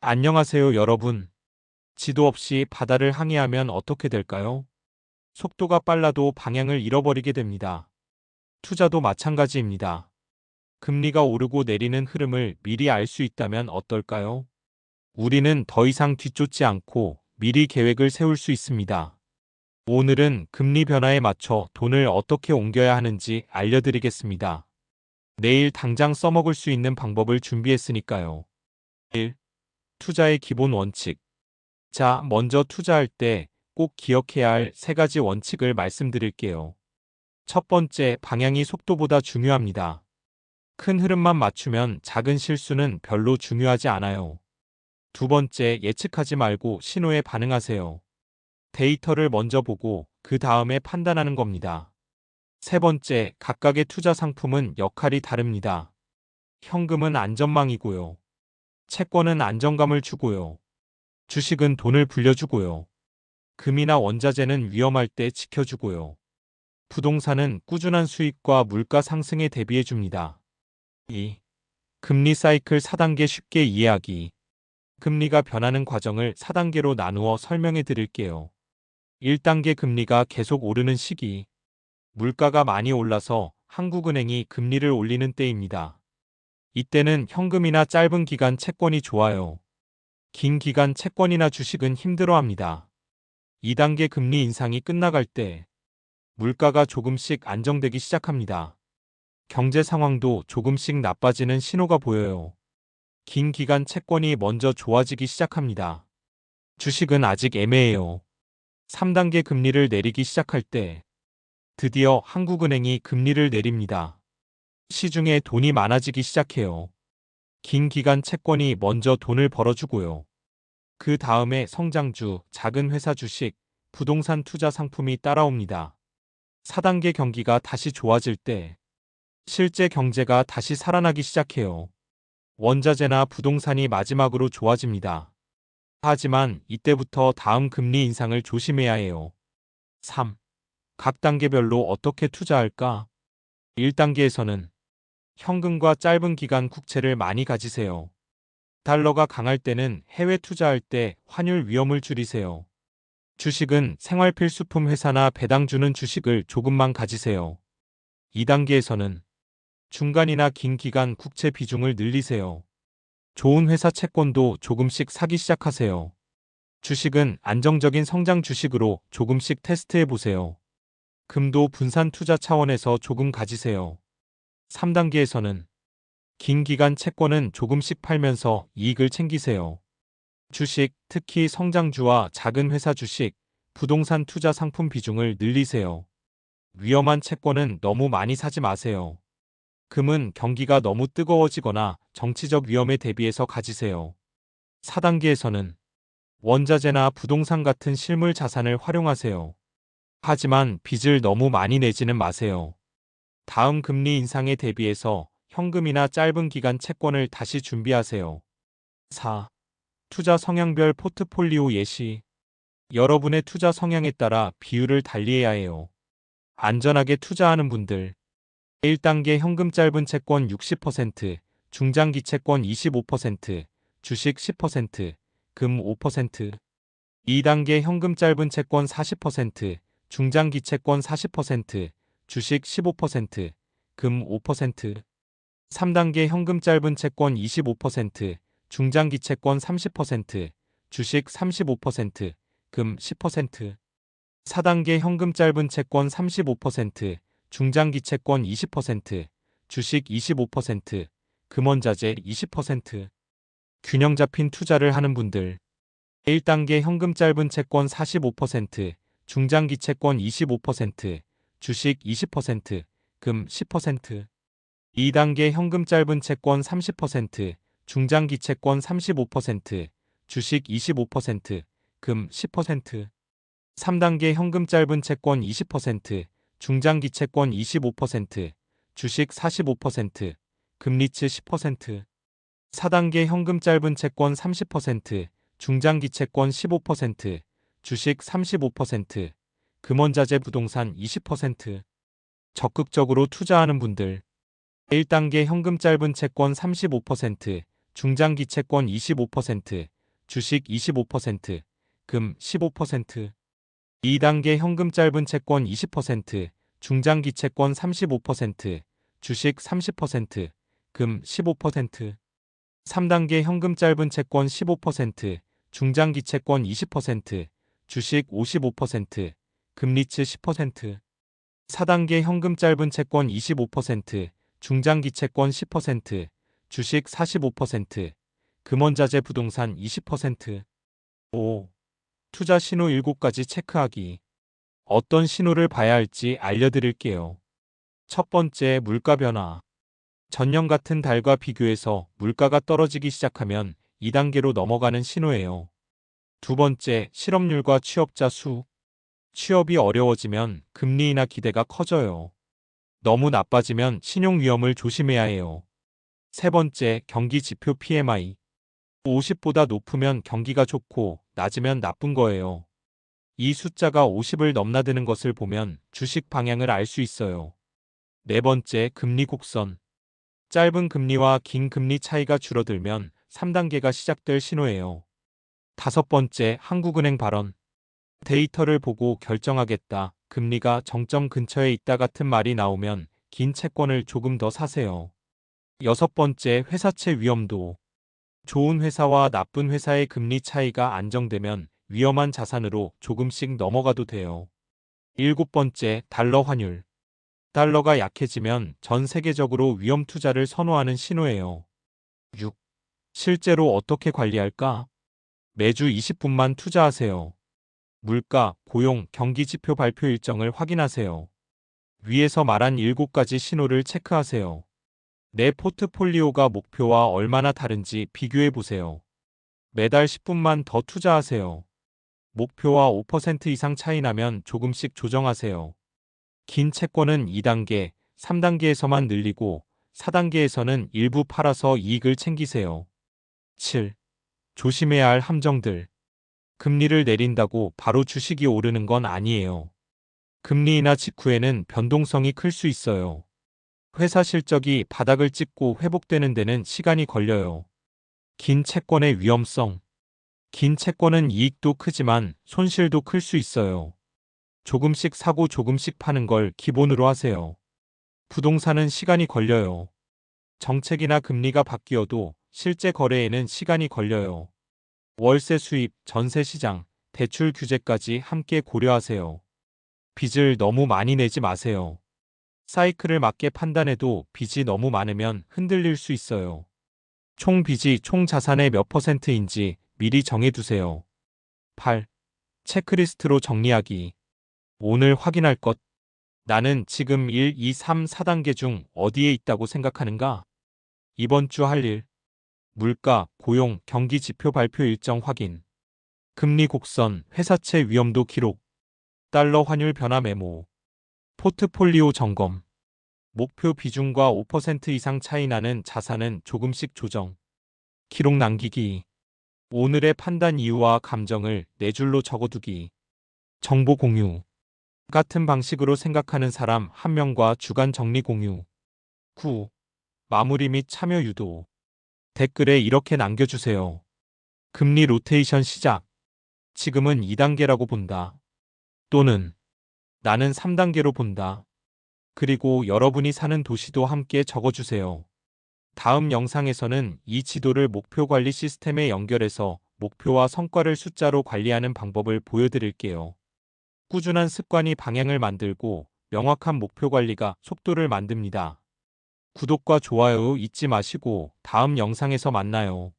안녕하세요, 여러분. 지도 없이 바다를 항해하면 어떻게 될까요? 속도가 빨라도 방향을 잃어버리게 됩니다. 투자도 마찬가지입니다. 금리가 오르고 내리는 흐름을 미리 알 수 있다면 어떨까요? 우리는 더 이상 뒤쫓지 않고 미리 계획을 세울 수 있습니다. 오늘은 금리 변화에 맞춰 돈을 어떻게 옮겨야 하는지 알려드리겠습니다. 내일 당장 써먹을 수 있는 방법을 준비했으니까요. 1. 투자의 기본 원칙. 자, 먼저 투자할 때 꼭 기억해야 할 세 가지 원칙을 말씀드릴게요. 첫 번째, 방향이 속도보다 중요합니다. 큰 흐름만 맞추면 작은 실수는 별로 중요하지 않아요. 두 번째, 예측하지 말고 신호에 반응하세요. 데이터를 먼저 보고 그 다음에 판단하는 겁니다. 세 번째, 각각의 투자 상품은 역할이 다릅니다. 현금은 안전망이고요. 채권은 안정감을 주고요. 주식은 돈을 불려주고요. 금이나 원자재는 위험할 때 지켜주고요. 부동산은 꾸준한 수익과 물가 상승에 대비해 줍니다. 2. 금리 사이클 4단계 쉽게 이해하기. 금리가 변하는 과정을 4단계로 나누어 설명해 드릴게요. 1단계, 금리가 계속 오르는 시기. 물가가 많이 올라서 한국은행이 금리를 올리는 때입니다. 이때는 현금이나 짧은 기간 채권이 좋아요. 긴 기간 채권이나 주식은 힘들어합니다. 2단계, 금리 인상이 끝나갈 때 물가가 조금씩 안정되기 시작합니다. 경제 상황도 조금씩 나빠지는 신호가 보여요. 긴 기간 채권이 먼저 좋아지기 시작합니다. 주식은 아직 애매해요. 3단계, 금리를 내리기 시작할 때 드디어 한국은행이 금리를 내립니다. 시중에 돈이 많아지기 시작해요. 긴 기간 채권이 먼저 돈을 벌어주고요. 그 다음에 성장주, 작은 회사 주식, 부동산 투자 상품이 따라옵니다. 4단계, 경기가 다시 좋아질 때 실제 경제가 다시 살아나기 시작해요. 원자재나 부동산이 마지막으로 좋아집니다. 하지만 이때부터 다음 금리 인상을 조심해야 해요. 3. 각 단계별로 어떻게 투자할까? 1단계에서는 현금과 짧은 기간 국채를 많이 가지세요. 달러가 강할 때는 해외 투자할 때 환율 위험을 줄이세요. 주식은 생활 필수품 회사나 배당 주는 주식을 조금만 가지세요. 2단계에서는 중간이나 긴 기간 국채 비중을 늘리세요. 좋은 회사 채권도 조금씩 사기 시작하세요. 주식은 안정적인 성장 주식으로 조금씩 테스트해 보세요. 금도 분산 투자 차원에서 조금 가지세요. 3단계에서는 긴 기간 채권은 조금씩 팔면서 이익을 챙기세요. 주식, 특히 성장주와 작은 회사 주식, 부동산 투자 상품 비중을 늘리세요. 위험한 채권은 너무 많이 사지 마세요. 금은 경기가 너무 뜨거워지거나 정치적 위험에 대비해서 가지세요. 4단계에서는 원자재나 부동산 같은 실물 자산을 활용하세요. 하지만 빚을 너무 많이 내지는 마세요. 다음 금리 인상에 대비해서 현금이나 짧은 기간 채권을 다시 준비하세요. 4. 투자 성향별 포트폴리오 예시. 여러분의 투자 성향에 따라 비율을 달리해야 해요. 안전하게 투자하는 분들. 1단계, 현금 짧은 채권 60%, 중장기 채권 25%, 주식 10%, 금 5%. 2단계, 현금 짧은 채권 40%, 중장기 채권 40%, 주식 15%, 금 5%. 3단계, 현금 짧은 채권 25%, 중장기 채권 30%, 주식 35%, 금 10%. 4단계, 현금 짧은 채권 35%, 중장기 채권 20%, 주식 25%, 금원자재 20%. 균형 잡힌 투자를 하는 분들. 1단계, 현금 짧은 채권 45%, 중장기 채권 25%, 주식 20%, 금 10%. 2단계, 현금 짧은 채권 30%, 중장기 채권 35%, 주식 25%, 금 10%. 3단계, 현금 짧은 채권 20%, 중장기 채권 25%, 주식 45%, 금리츠 10%. 4단계, 현금 짧은 채권 30%, 중장기 채권 15%, 주식 35%, 금원자재 부동산 20%. 적극적으로 투자하는 분들. 1단계, 현금 짧은 채권 35%, 중장기 채권 25%, 주식 25%, 금 15%. 2단계 현금 짧은 채권 20%, 중장기 채권 35%, 주식 30%, 금 15%. 3단계 현금 짧은 채권 15%, 중장기 채권 20%, 주식 55%, 금리츠 10%. 4단계 현금 짧은 채권 25%, 중장기 채권 10%, 주식 45%, 금원자재 부동산 20%. 5. 투자 신호 7가지 체크하기. 어떤 신호를 봐야 할지 알려드릴게요. 첫 번째, 물가 변화. 전년 같은 달과 비교해서 물가가 떨어지기 시작하면 2단계로 넘어가는 신호예요. 두 번째, 실업률과 취업자 수. 취업이 어려워지면 금리 인하 기대가 커져요. 너무 나빠지면 신용 위험을 조심해야 해요. 세 번째, 경기 지표 PMI. 50보다 높으면 경기가 좋고 낮으면 나쁜 거예요. 이 숫자가 50을 넘나드는 것을 보면 주식 방향을 알 수 있어요. 네 번째, 금리 곡선. 짧은 금리와 긴 금리 차이가 줄어들면 3단계가 시작될 신호예요. 다섯 번째, 한국은행 발언. 데이터를 보고 결정하겠다. 금리가 정점 근처에 있다 같은 말이 나오면 긴 채권을 조금 더 사세요. 여섯 번째, 회사채 위험도. 좋은 회사와 나쁜 회사의 금리 차이가 안정되면 위험한 자산으로 조금씩 넘어가도 돼요. 일곱 번째, 달러 환율. 달러가 약해지면 전 세계적으로 위험 투자를 선호하는 신호예요. 6. 실제로 어떻게 관리할까? 매주 20분만 투자하세요. 물가, 고용, 경기 지표 발표 일정을 확인하세요. 위에서 말한 7가지 신호를 체크하세요. 내 포트폴리오가 목표와 얼마나 다른지 비교해 보세요. 매달 10분만 더 투자하세요. 목표와 5% 이상 차이 나면 조금씩 조정하세요. 긴 채권은 2단계, 3단계에서만 늘리고 4단계에서는 일부 팔아서 이익을 챙기세요. 7. 조심해야 할 함정들. 금리를 내린다고 바로 주식이 오르는 건 아니에요. 금리 인하 직후에는 변동성이 클 수 있어요. 회사 실적이 바닥을 찍고 회복되는 데는 시간이 걸려요. 긴 채권의 위험성. 긴 채권은 이익도 크지만 손실도 클 수 있어요. 조금씩 사고 조금씩 파는 걸 기본으로 하세요. 부동산은 시간이 걸려요. 정책이나 금리가 바뀌어도 실제 거래에는 시간이 걸려요. 월세 수입, 전세 시장, 대출 규제까지 함께 고려하세요. 빚을 너무 많이 내지 마세요. 사이클을 맞게 판단해도 빚이 너무 많으면 흔들릴 수 있어요. 총 빚이 총 자산의 몇 %인지 미리 정해두세요. 8. 체크리스트로 정리하기. 오늘 확인할 것. 나는 지금 1, 2, 3, 4단계 중 어디에 있다고 생각하는가? 이번 주 할 일. 물가, 고용, 경기 지표 발표 일정 확인. 금리 곡선, 회사채 위험도 기록. 달러 환율 변화 메모. 포트폴리오 점검. 목표 비중과 5% 이상 차이 나는 자산은 조금씩 조정. 기록 남기기. 오늘의 판단 이유와 감정을 4줄로 적어두기. 정보 공유. 같은 방식으로 생각하는 사람 1명과 주간 정리 공유. 9. 마무리 및 참여 유도. 댓글에 이렇게 남겨주세요. 금리 로테이션 시작. 지금은 2단계라고 본다. 또는 나는 3단계로 본다. 그리고 여러분이 사는 도시도 함께 적어주세요. 다음 영상에서는 이 지도를 목표 관리 시스템에 연결해서 목표와 성과를 숫자로 관리하는 방법을 보여드릴게요. 꾸준한 습관이 방향을 만들고 명확한 목표 관리가 속도를 만듭니다. 구독과 좋아요 잊지 마시고 다음 영상에서 만나요.